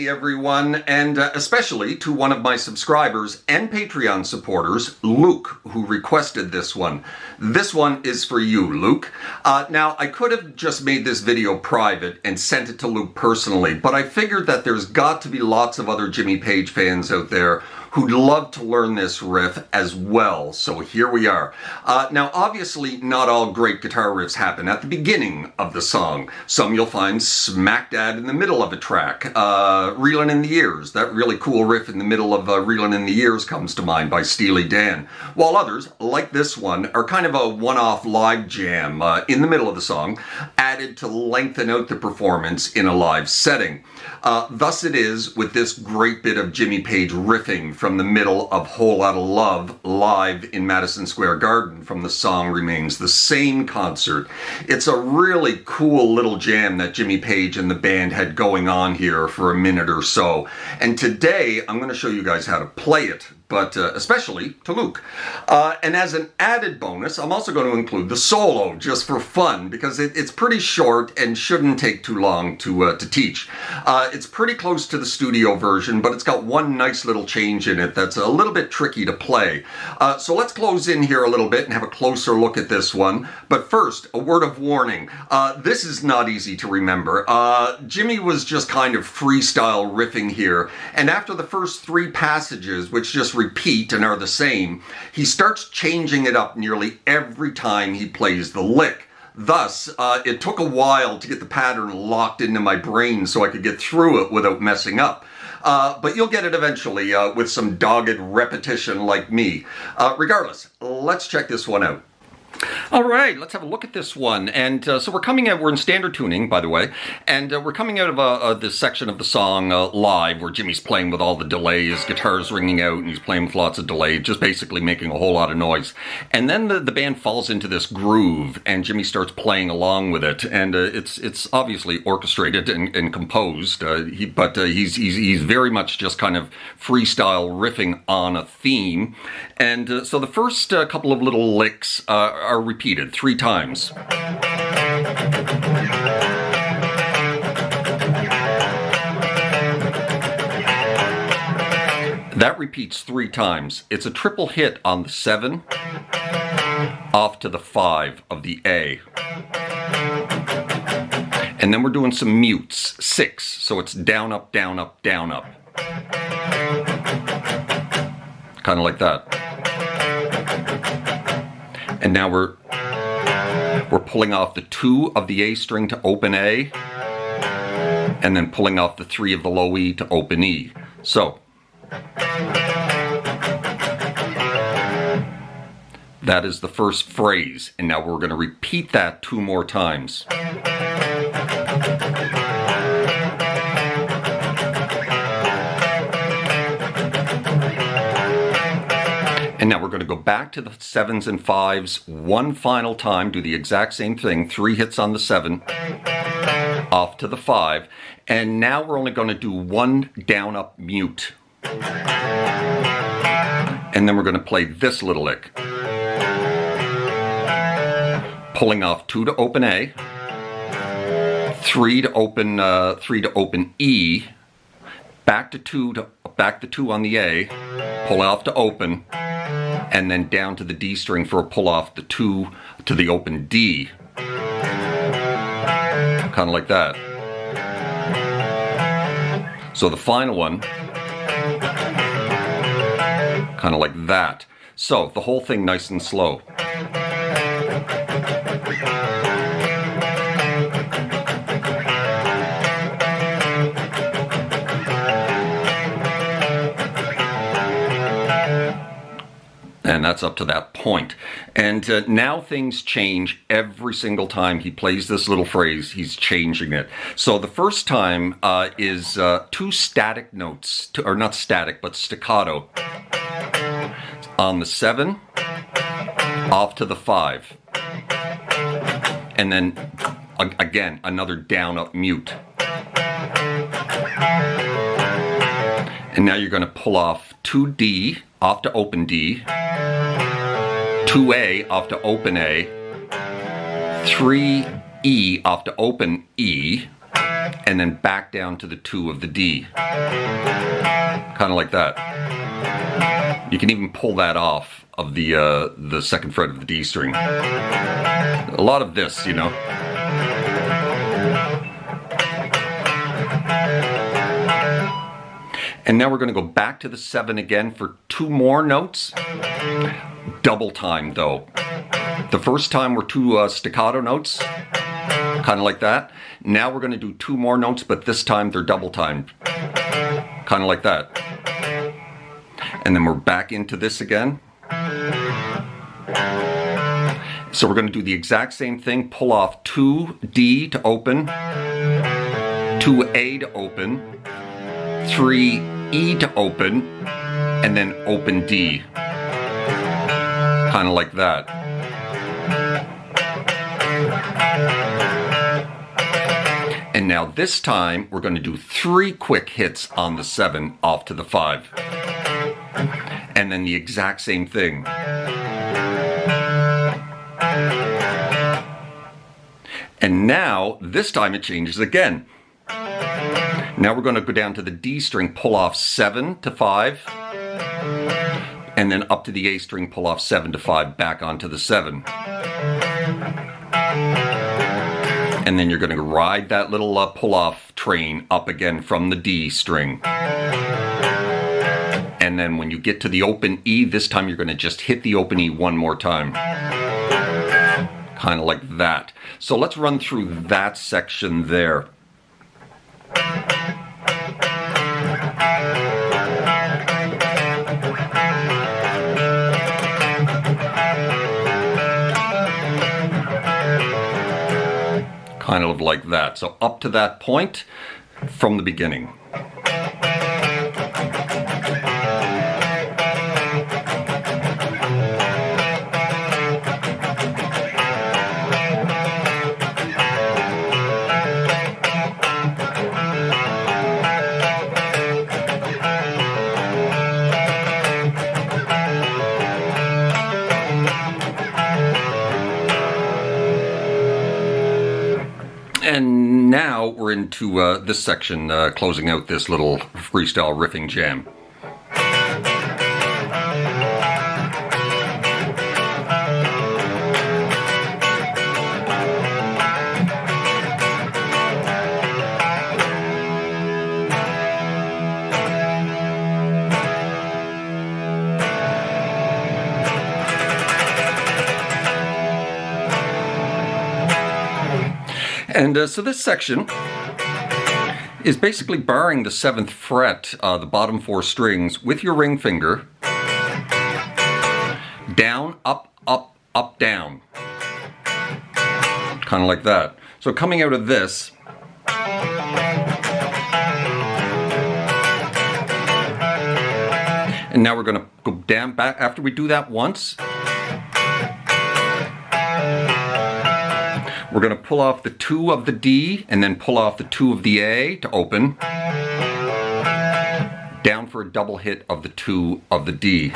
Hey everyone, and especially to one of my subscribers and Patreon supporters, Luke, who requested this one. This one is for you, Luke. Now, I could have just made this video private and sent it to Luke personally, but I figured that there's got to be lots of other Jimmy Page fans out there who'd love to learn this riff as well, so here we are. Now, obviously, not all great guitar riffs happen at the beginning of the song. Some you'll find smack dab in the middle of a track. Reelin' in the Years, that really cool riff in the middle of Reelin' in the Years comes to mind by Steely Dan. While others, like this one, are kind of a one-off live jam in the middle of the song, added to lengthen out the performance in a live setting. Thus it is with this great bit of Jimmy Page riffing from the middle of Whole Lotta Love live in Madison Square Garden from the Song Remains the Same concert. It's a really cool little jam that Jimmy Page and the band had going on here for a minute or so. And today I'm going to show you guys how to play it, but especially to Luke. And as an added bonus, I'm also going to include the solo just for fun because it's pretty short and shouldn't take too long to teach. It's pretty close to the studio version, but it's got one nice little change in it that's a little bit tricky to play. So let's close in here a little bit and have a closer look at this one. But first, a word of warning. This is not easy to remember. Jimmy was just kind of freestyle riffing here, and after the first three passages, which just repeat and are the same, he starts changing it up nearly every time he plays the lick. Thus, it took a while to get the pattern locked into my brain so I could get through it without messing up. But you'll get it eventually with some dogged repetition like me. Regardless, let's check this one out. All right, let's have a look at this one. And so we're in standard tuning, by the way, and we're coming out of this section of the song live where Jimmy's playing with all the delay, his guitar's ringing out, and he's playing with lots of delay, just basically making a whole lot of noise. And then the band falls into this groove, and Jimmy starts playing along with it, and it's obviously orchestrated and composed, but he's very much just kind of freestyle riffing on a theme. And so the first couple of little licks are repeated 3 times. That repeats 3 times. It's a triple hit on the 7, off to the 5 of the A. And then we're doing some mutes, 6, so it's down, up, down, up, down, up. Kind of like that. And now we're pulling off the 2 of the A string to open A, and then pulling off the 3 of the low E to open E. So that is the first phrase, and now we're going to repeat that 2 more times. And now we're going to go back to the 7s and 5s one final time, do the exact same thing, 3 hits on the 7, off to the 5, and now we're only going to do 1 down up mute. And then we're going to play this little lick. Pulling off 2 to open A, 3 to open E, back to 2 on the A, pull off to open, and then down to the D string for a pull off the 2 to the open D. Kind of like that. So the final one, kind of like that. So the whole thing nice and slow. And that's up to that point. And now things change every single time he plays this little phrase. He's changing it. So the first time is 2 static notes, or not static, but staccato. On the 7, off to the 5. And then, again, another down up mute. And now you're going to pull off 2D, off to open D, 2A off to open A, 3E off to open E, and then back down to the 2 of the D. Kind of like that. You can even pull that off of the second fret of the D string. A lot of this, you know. And now we're going to go back to the 7 again for 2 more notes. Double time though. The first time were 2 staccato notes, kind of like that. Now we're going to do 2 more notes, but this time they're double timed, kind of like that. And then we're back into this again. So we're going to do the exact same thing. Pull off 2D to open, 2A to open, 3E to open, and then open D. Kind of like that. And now this time we're going to do 3 quick hits on the 7 off to the 5. And then the exact same thing. And now this time it changes again. Now we're going to go down to the D string, pull off 7 to 5, and then up to the A string, pull off 7 to 5, back onto the 7. And then you're going to ride that little pull-off train up again from the D string. And then when you get to the open E, this time you're going to just hit the open E 1 more time. Kind of like that. So let's run through that section there. Kind of like that. So up to that point from the beginning. And now we're into this section, closing out this little freestyle riffing jam. And so this section is basically barring the 7th fret, the bottom 4 strings, with your ring finger. Down, up, up, up, down. Kind of like that. So coming out of this, and now we're going to go down back after we do that once. We're going to pull off the 2 of the D and then pull off the 2 of the A to open. Down for a double hit of the 2 of the D.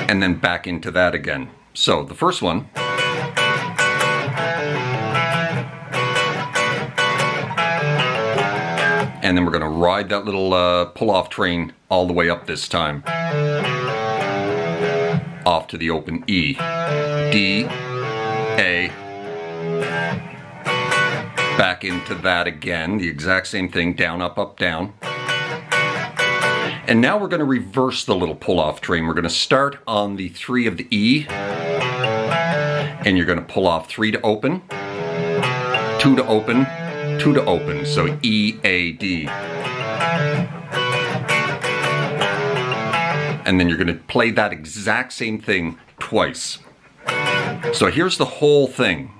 And then back into that again. So the first one. And then we're going to ride that little pull-off train all the way up this time. Off to the open E. D. A, back into that again, the exact same thing, down, up, up, down. And now we're going to reverse the little pull-off train. We're going to start on the 3 of the E, and you're going to pull off 3 to open, 2 to open, 2 to open, so E, A, D. And then you're going to play that exact same thing twice. So here's the whole thing.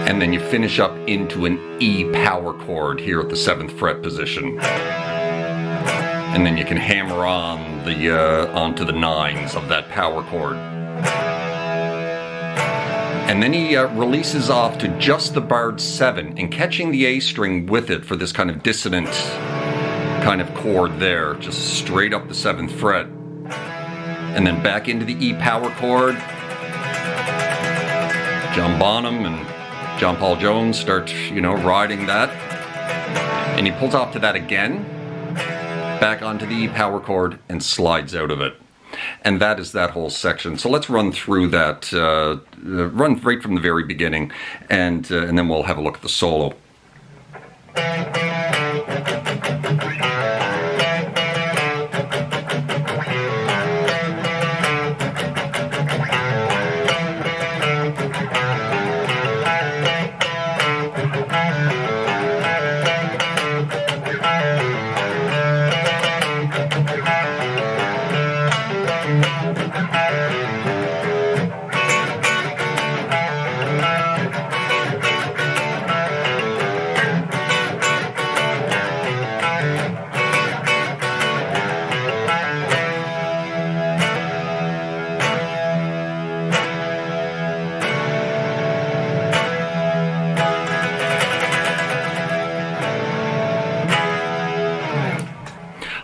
And then you finish up into an E power chord here at the 7th fret position. And then you can hammer on the onto the 9s of that power chord. And then he releases off to just the barred 7 and catching the A string with it for this kind of dissonant kind of chord there, just straight up the 7th fret. And then back into the E power chord. John Bonham and John Paul Jones start, riding that. And he pulls off to that again, back onto the E power chord, and slides out of it. And that is that whole section. So let's run through that, run right from the very beginning, and then we'll have a look at the solo.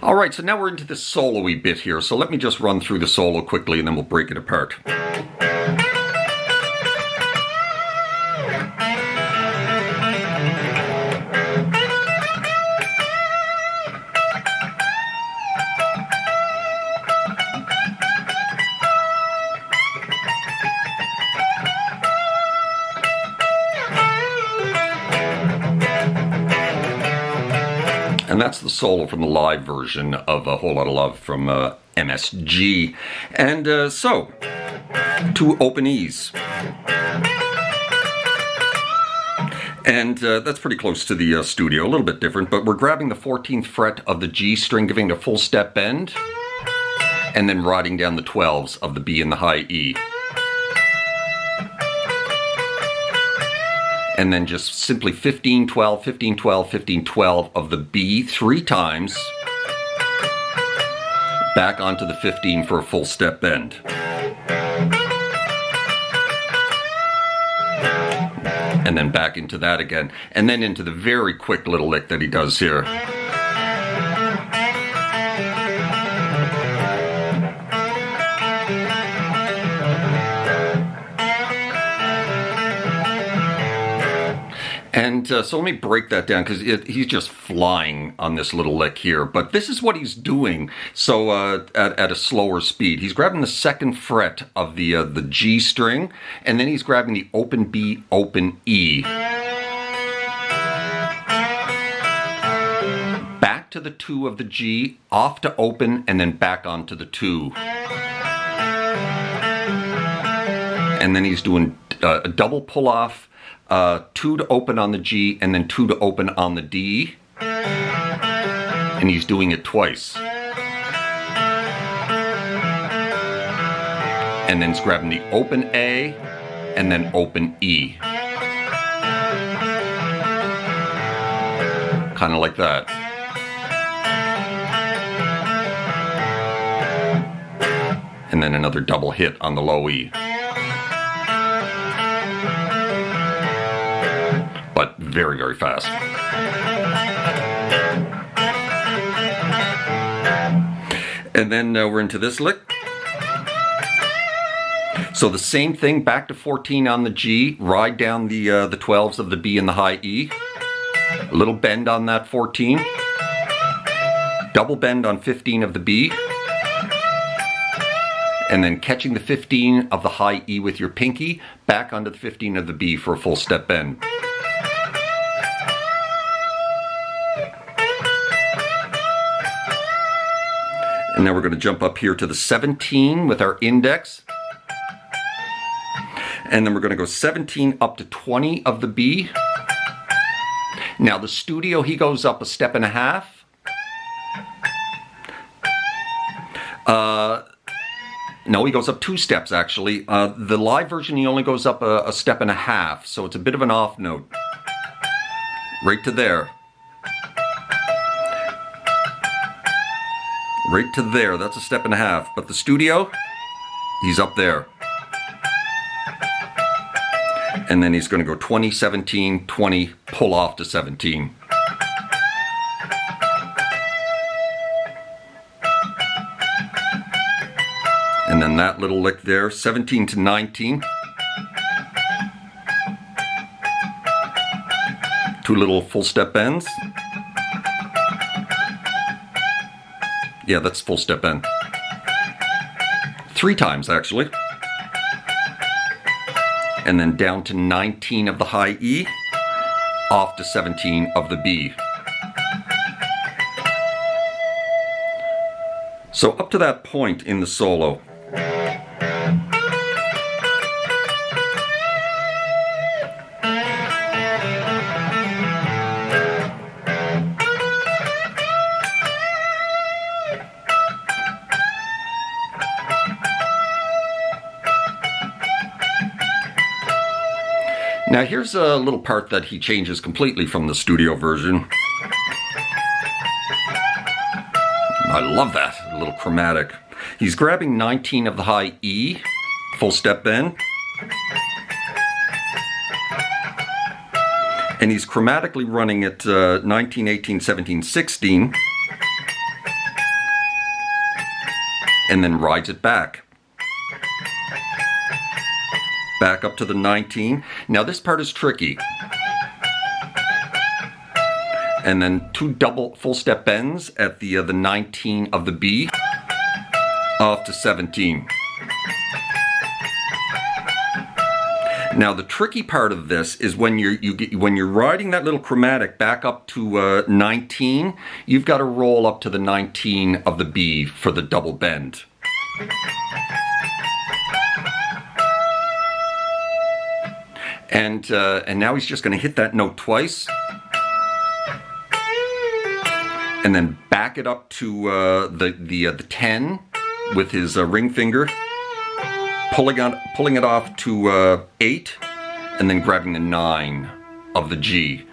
Alright, so now we're into this solo-y bit here, so let me just run through the solo quickly and then we'll break it apart. And that's the solo from the live version of A Whole Lotta Love from MSG. And so, 2 open E's. And that's pretty close to the studio, a little bit different, but we're grabbing the 14th fret of the G string, giving it a full step bend, and then riding down the 12s of the B and the high E. And then just simply 15, 12, 15, 12, 15, 12 of the B 3 times, back onto the 15 for a full step bend. And then back into that again, and then into the very quick little lick that he does here. And so let me break that down, because he's just flying on this little lick here. But this is what he's doing. So at a slower speed, he's grabbing the 2nd fret of the G string, and then he's grabbing the open B, open E. Back to the 2 of the G, off to open, and then back onto the 2. And then he's doing a double pull off. 2 to open on the G, and then 2 to open on the D, and he's doing it twice. And then he's grabbing the open A, and then open E. Kind of like that. And then another double hit on the low E. But very, very fast. And then we're into this lick. So the same thing, back to 14 on the G, ride down the 12s of the B and the high E. A little bend on that 14. Double bend on 15 of the B. And then catching the 15 of the high E with your pinky, back onto the 15 of the B for a full step bend. And now we're going to jump up here to the 17 with our index. And then we're going to go 17 up to 20 of the B. Now the studio, he goes up a step and a half. No, he goes up 2 steps actually. The live version, he only goes up a step and a half, so it's a bit of an off note. Right to there. Right to there, that's a step and a half. But the studio, he's up there. And then he's going to go 20, 17, 20, pull off to 17. And then that little lick there, 17 to 19. Two little full step bends. Yeah, that's full step bend. 3 times actually. And then down to 19 of the high E, off to 17 of the B. So up to that point in the solo, now here's a little part that he changes completely from the studio version. I love that, a little chromatic. He's grabbing 19 of the high E, full step bend. And he's chromatically running it 19, 18, 17, 16. And then rides it back. Back up to the 19. Now this part is tricky. And then 2 double full step bends at the 19 of the B, off to 17. Now the tricky part of this is when you're riding that little chromatic back up to 19, you've got to roll up to the 19 of the B for the double bend. And now he's just going to hit that note twice, and then back it up to the 10 with his ring finger, pulling it off to 8, and then grabbing the 9 of the G.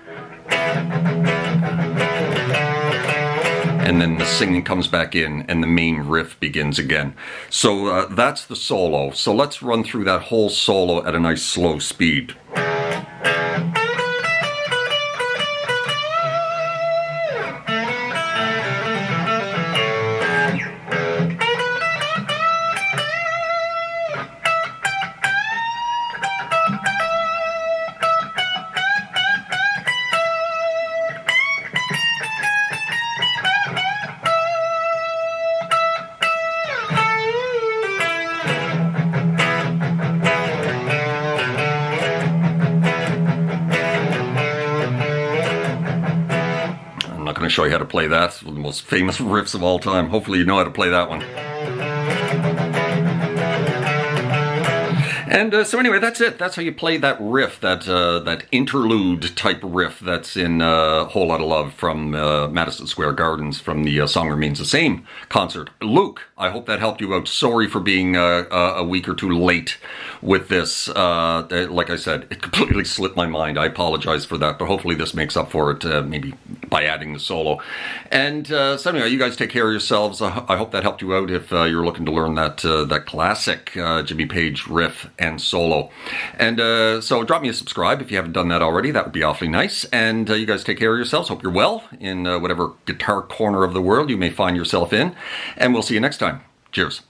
And then the singing comes back in and the main riff begins again. So that's the solo. So let's run through that whole solo at a nice slow speed. I'm going to show you how to play that. It's one of the most famous riffs of all time. Hopefully you know how to play that one. And so anyway, that's it. That's how you play that riff, that interlude type riff that's in Whole Lotta Love from Madison Square Gardens from the Song Remains the Same concert. Luke, I hope that helped you out. Sorry for being a week or two late with this. Like I said, it completely slipped my mind. I apologize for that, but hopefully this makes up for it, maybe by adding the solo. And so anyway, you guys take care of yourselves. I hope that helped you out if you're looking to learn that classic Jimmy Page riff and solo. And so drop me a subscribe if you haven't done that already. That would be awfully nice. And you guys take care of yourselves. Hope you're well in whatever guitar corner of the world you may find yourself in. And we'll see you next time. Cheers.